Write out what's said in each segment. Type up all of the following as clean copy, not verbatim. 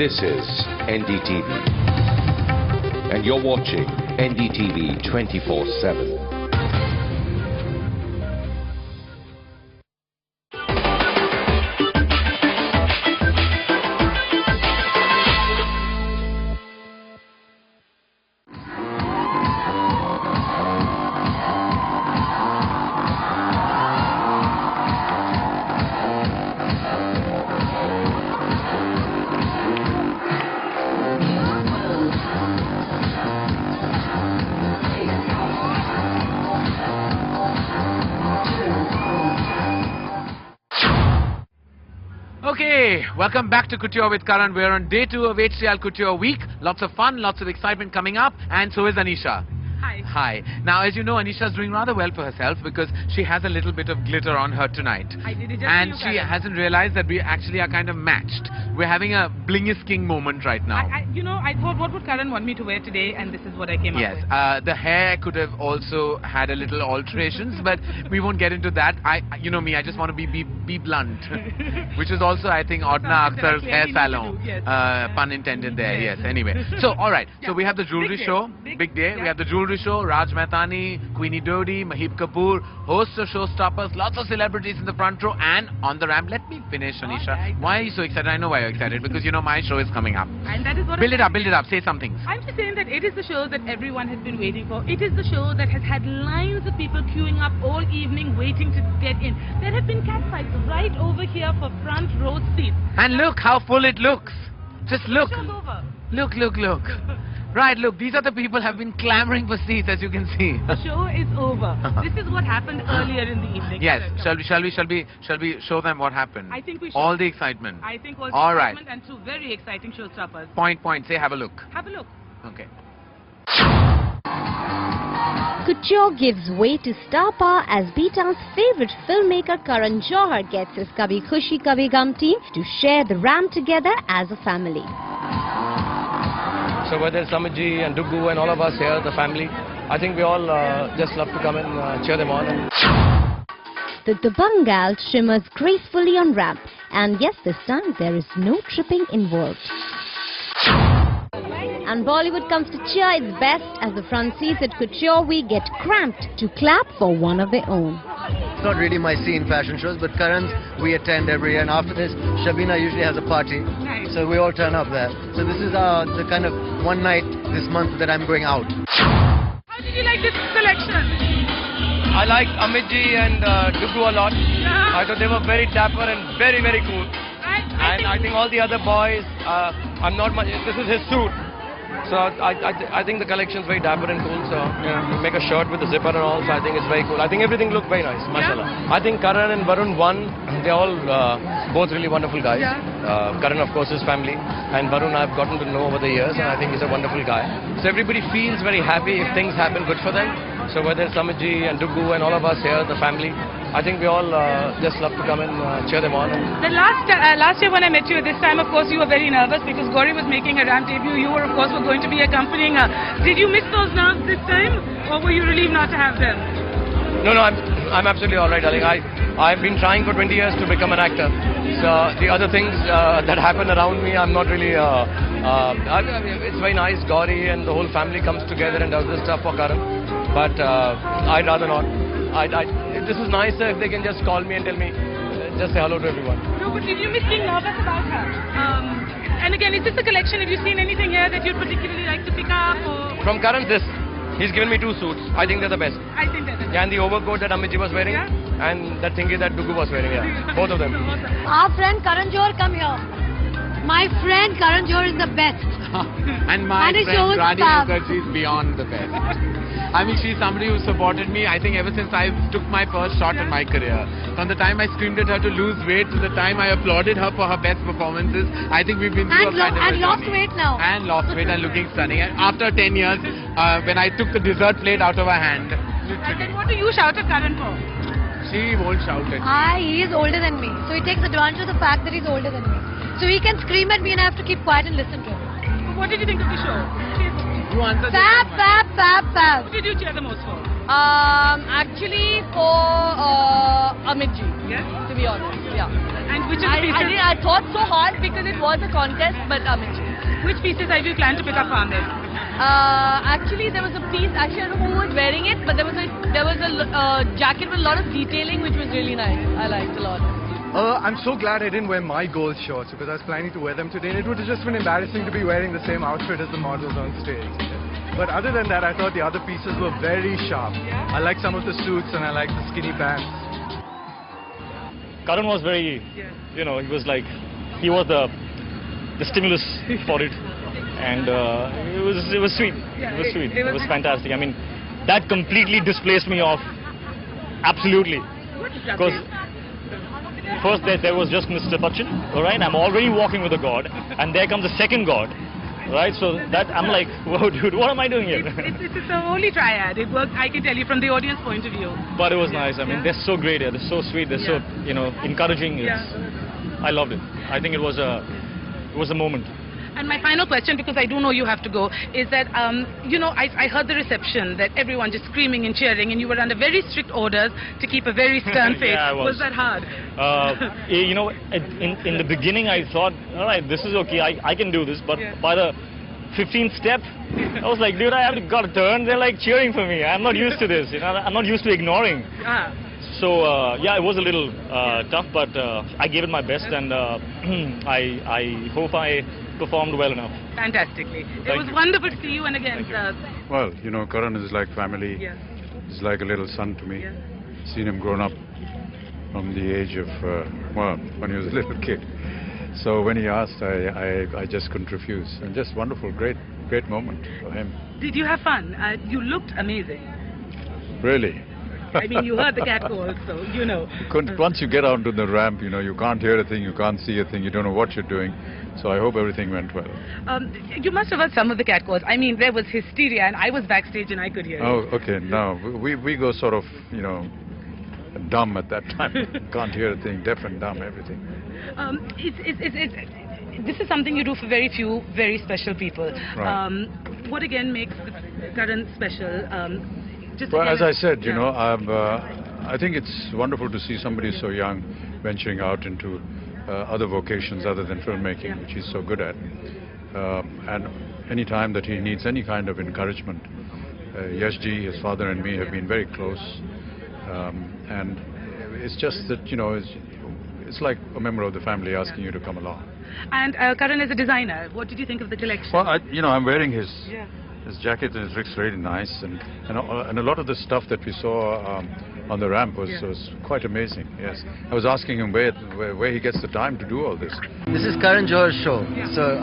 This is NDTV. And you're watching NDTV 24/7. Okay, welcome back to Couture with Karan. We're on day 2 of HCL Couture Week. Lots of fun, lots of excitement coming up, and so is Anisha. Hi. Hi. Now, as you know, Anisha's doing rather well for herself because she has a little bit of glitter on her tonight. I did it just And for you, she Karan. hasn't realized that we actually are kind of matched. We're having a blingest king moment right now. I thought, what would Karan want me to wear today? And this is what I came Yes, up with. the hair could have also had a little alterations, but we won't get into that. You know me, I just want to be blunt, which is also, I think, Odna Something that I Akhtar's hair clearly need to salon. do, yes. Pun intended there, Yes. yes. Anyway, so all right, so Yeah. we have the jewelry Big day. show, Big- day. We yeah. have the jewelry show, Raj Mehtani, Queenie Dodi, Mahib Kapoor, hosts of showstoppers, lots of celebrities in the front row, and on the ramp. Let me finish, Anisha. right. Why are you so excited? I know why you're excited, because you know my show is coming up. And that is what Build it up, say some things. I'm just saying that it is the show that everyone has been waiting for. It is the show that has had lines of people queuing up all evening waiting to get in. There have been catfights right over here for front row seats. And look how full it looks. Just look. The show's over. Look. Right, look, these are the people have been clamoring for seats, as you can see. The show is over. This is what happened earlier in the evening. Yes, Correct. shall we show them what happened? I think we should. All the excitement. I think all All right. and two very exciting showstoppers. Point, say, have a look. Have a look. Okay. Couture gives way to star power as Beta's favorite filmmaker Karan Johar gets his Kabhi Khushi Kabhi Gum team to share the ramp together as a family. So whether it's Amitji and Duggu and all of us here, the family, I think we all just love to come and cheer them on. The Dabangal shimmers gracefully on ramp, and yes, this time there is no tripping involved. And Bollywood comes to cheer its best as the front seats at Couture Week get cramped to clap for one of their own. It's not really my scene, fashion shows, but Karan's we attend every year, and after this, Shabina usually has a party, Nice. so we all turn up there. So this is the kind of one night this month that I'm going out. How did you like this selection? I liked Amitji and Duggu a lot. Yeah. I thought they were very dapper and very, very cool. And I think all the other boys, I'm not much, this is his suit. So I think the collection's very dapper and cool. So make a shirt with a zipper and all. So I think it's very cool. I think everything looked very nice. Mashallah. I think Karan and Varun won. They're all both really wonderful guys. Yeah. Karan, of course, his family, and Varun I've gotten to know over the years, and I think he's a wonderful guy. So everybody feels very happy if things happen good for them. So whether it's Amitji and Duggu and all of us here, the family, I think we all just love to come and cheer them on. The last year when I met you, this time of course you were very nervous because Gauri was making a ramp debut. You were of course going to be accompanying her. Did you miss those nerves this time, or were you relieved not to have them? No, I'm absolutely all right, darling. I've been trying for 20 years to become an actor. So the other things that happen around me, I'm not really. It's very nice. Gauri and the whole family comes together and does this stuff for Karan. But I'd rather not. This is nicer if they can just call me and tell me, just say hello to everyone. No, but did you miss being nervous about her? And again, is this a collection? Have you seen anything here that you'd particularly like to pick up? Or? From Karan, he's given me 2 suits. I think they're the best. I think that's it. Yeah, and the overcoat that Amitji was wearing, Yeah. and that thingy that Duggu was wearing. Yeah, both of them. Our friend Karan Johar, come here. My friend Karan Johar is the best. And my And it friend shows Rani fab. Mukherjee is beyond the best. I mean, she's somebody who supported me, I think, ever since I took my first shot in my career. From the time I screamed at her to lose weight to the time I applauded her for her best performances, I think we've been through a kind of a lost journey. weight now. And lost weight and looking stunning. And after 10 years, when I took the dessert plate out of her hand, And literally, then what do you shout at Karan for? she won't shout at me. He is older than me, so he takes advantage of the fact that he's older than me. So he can scream at me and I have to keep quiet and listen to him. What did you think of the show? You answer this. Fab. Who did you cheer the most for? Actually for Amit ji, Yes. to be honest. Yeah. And which of the pieces? I thought so hard because it was a contest, but Amit ji. Which pieces have you planned to pick up for Amit? Actually there was a piece, actually I don't know who was wearing it, but there was a jacket with a lot of detailing which was really nice. I liked a lot. I'm so glad I didn't wear my gold shorts because I was planning to wear them today, and it would have just been embarrassing to be wearing the same outfit as the models on stage. But other than that, I thought the other pieces were very sharp. I like some of the suits and I like the skinny pants. Karan was very, he was like, he was the stimulus for it, and it was sweet. It was sweet. It was fantastic. I mean, that completely displaced me off. Absolutely. Because first there was just Mr. Bachchan, all right? I'm already walking with a god, and there comes a second god, right? So that I'm like, whoa, dude, what am I doing here? It's a holy triad. It works, I can tell you, from the audience point of view. But it was nice. I mean, they're so great here. They're so sweet. They're so, encouraging. I loved it. I think it was a moment. And my final question, because I do know you have to go, is that, I heard the reception that everyone just screaming and cheering, and you were under very strict orders to keep a very stern face. Yeah, I was. Was that hard? In the beginning I thought, all right, this is okay, I can do this. But by the 15th step, I was like, dude, I have got to turn. They're like cheering for me. I'm not used to this. I'm not used to ignoring. So it was a little tough, but I gave it my best, and I hope I performed well enough. Fantastically. It was wonderful to see you, and again, well, Karan is like family. He's like a little son to me. Seen him grown up from the age of, when he was a little kid. So when he asked, I just couldn't refuse. And just wonderful, great moment for him. Did you have fun? You looked amazing. Really? I mean, you heard the catcalls, so you know. Once you get onto the ramp, you can't hear a thing, you can't see a thing, you don't know what you're doing. So I hope everything went well. You must have heard some of the catcalls. I mean, there was hysteria, and I was backstage and I could hear it. Oh, okay. No, we go sort of, dumb at that time. Can't hear a thing, deaf and dumb, everything. This is something you do for very few, very special people. Right. What again makes Karan special? Well, as I said, I think it's wonderful to see somebody so young venturing out into other vocations other than filmmaking, which he's so good at. And any time that he needs any kind of encouragement, Yashji, his father, and me have been very close. And it's just that, it's like a member of the family asking you to come along. And Karan is a designer. What did you think of the collection? Well, I'm wearing his jacket, and it looks really nice, and a lot of the stuff that we saw on the ramp was quite amazing. Yes, I was asking him where he gets the time to do all this. This is Karan Johar's show, so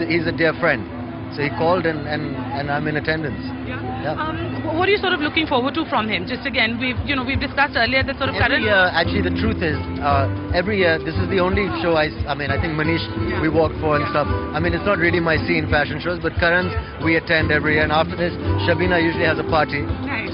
he's a dear friend. So he called, and I'm in attendance. What are you sort of looking forward to from him? Just again, we've discussed earlier that sort of every Karan. year, actually, the truth is, every year this is the only show I think Manish we walk for and stuff. I mean, it's not really my scene fashion shows, but Karan's we attend every year, and after this, Shabina usually has a party,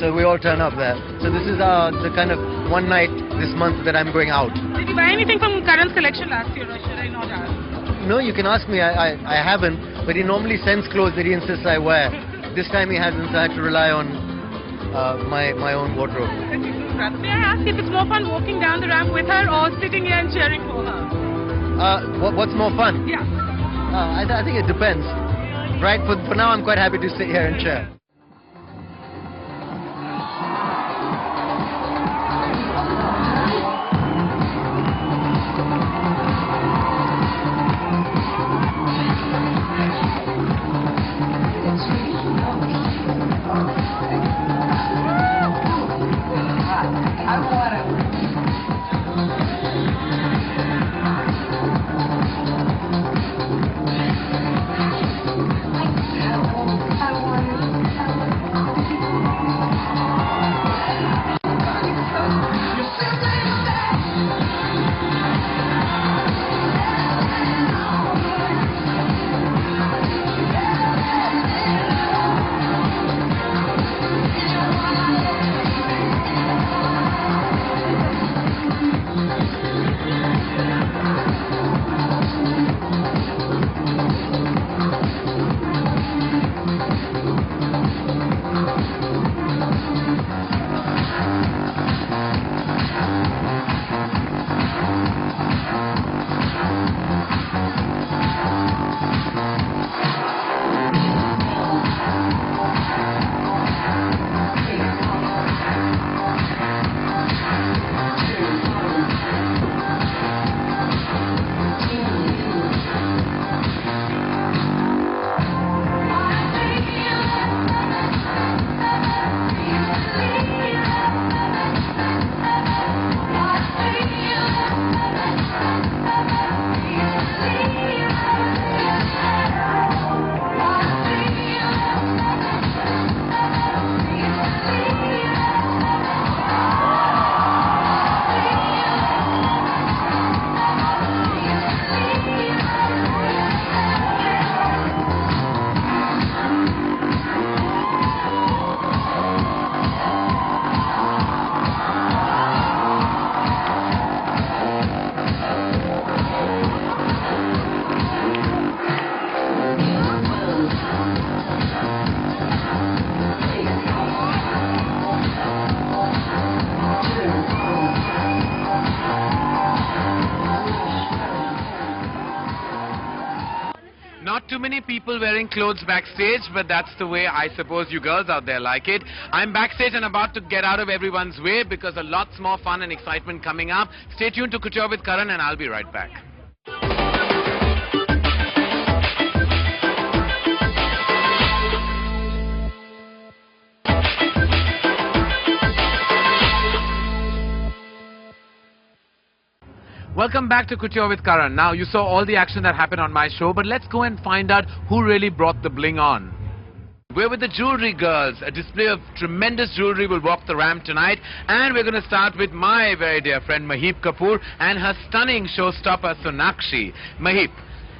so we all turn up there. So this is the kind of one night this month that I'm going out. Did you buy anything from Karan's collection last year, or should I not ask? No, you can ask me. I haven't, but he normally sends clothes that he insists I wear. This time he hasn't, so I had to rely on my own wardrobe. May I ask if it's more fun walking down the ramp with her or sitting here and cheering for her? What's more fun? Yeah. I think it depends. Right, for now I'm quite happy to sit here and cheer. Not too many people wearing clothes backstage, but that's the way I suppose you girls out there like it. I'm backstage and about to get out of everyone's way because a lots more fun and excitement coming up. Stay tuned to Couture with Karan and I'll be right back. Welcome back to Couture with Karan. Now, you saw all the action that happened on my show, but let's go and find out who really brought the bling on. We're with the jewelry girls. A display of tremendous jewelry will walk the ramp tonight. And we're going to start with my very dear friend Mahip Kapoor and her stunning showstopper Sonakshi. Mahip,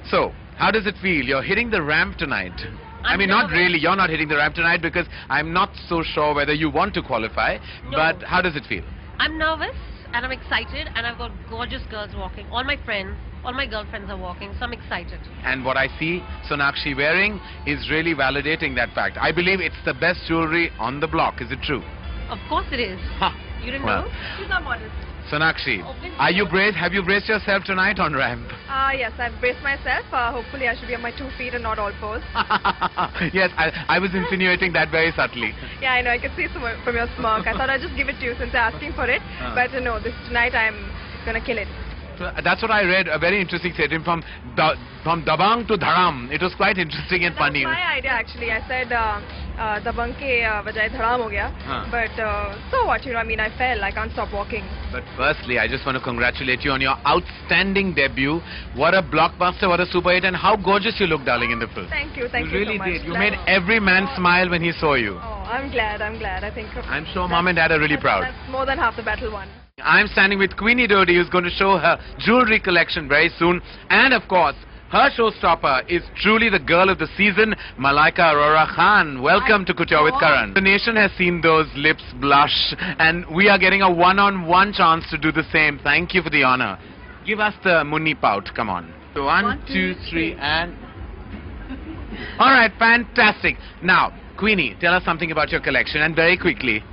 so how does it feel? You're hitting the ramp tonight. I mean, not really. You're not hitting the ramp tonight because I'm not so sure whether you want to qualify. No. But how does it feel? I'm nervous. And I'm excited, and I've got gorgeous girls walking. All my friends, all my girlfriends are walking, so I'm excited. And what I see Sonakshi wearing is really validating that fact. I believe it's the best jewelry on the block. Is it true? Of course it is. Huh. You didn't know? She's not modest. Sonakshi, are you braced? Have you braced yourself tonight on ramp? Yes, I've braced myself. Hopefully I should be on my 2 feet and not all fours. Yes, I was insinuating that very subtly. Yeah, I know. I can see some from your smirk. I thought I'd just give it to you since you're asking for it. But no, tonight I'm going to kill it. That's what I read, a very interesting statement from Dabang to Dharam. It was quite interesting and funny. That was my idea actually. I said Dabang ke vajay Dharam ho gaya. But so what, you know, I mean, I fell. I can't stop walking. But firstly, I just want to congratulate you on your outstanding debut. What a blockbuster, what a super hit, and how gorgeous you look, darling, in the film. Thank you so much. You really did. You made every man smile when he saw you. Oh, I'm glad. I think I'm sure Mom and Dad are really proud. That's more than half the battle won. I'm standing with Queenie Dodi, who's going to show her jewelry collection very soon. And of course, her showstopper is truly the girl of the season, Malaika Arora Khan. Welcome to Couture with Karan. The nation has seen those lips blush, and we are getting a one-on-one chance to do the same. Thank you for the honor. Give us the Munni pout. Come on. So 1, 2, 3, and... All right, fantastic. Now, Queenie, tell us something about your collection, and very quickly.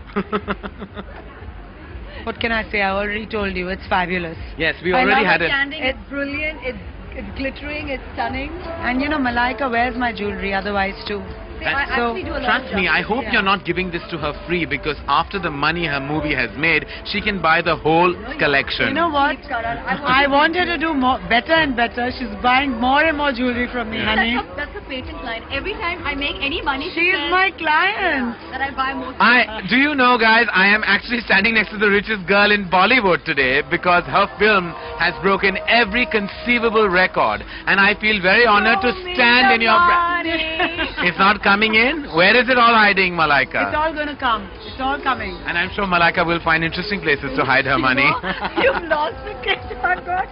What can I say? I already told you. It's fabulous. Yes, we already had it. It's brilliant. It's glittering. It's stunning. And you know, Malaika wears my jewelry otherwise too. Trust me, I hope you're not giving this to her free, because after the money her movie has made, she can buy the whole collection. You know what? I want her to do better and better. She's buying more and more jewelry from me, honey. That's a patent line. Every time I make any money, she is my client. That I buy more. Do you know, guys, I am actually standing next to the richest girl in Bollywood today because her film has broken every conceivable record, and I feel very honored to stand in your... It's not coming in? Where is it all hiding, Malaika? It's all going to come. It's all coming. And I'm sure Malaika will find interesting places to hide her money. You've lost the kid, oh God.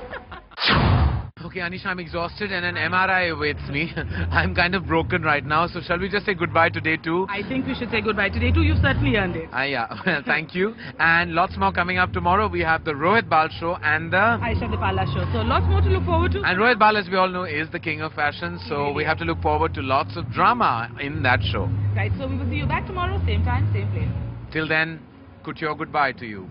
Okay, Anisha, I'm exhausted and an MRI awaits me. I'm kind of broken right now, so shall we just say goodbye to day 2? I think we should say goodbye to day 2. You certainly earned it. Yeah, well, thank you. And lots more coming up tomorrow. We have the Rohit Bal show and the... Aisha Dipala show. So lots more to look forward to. And Rohit Bal, as we all know, is the king of fashion. So we have to look forward to lots of drama in that show. Right, so we will see you back tomorrow, same time, same place. Till then, couture goodbye to you.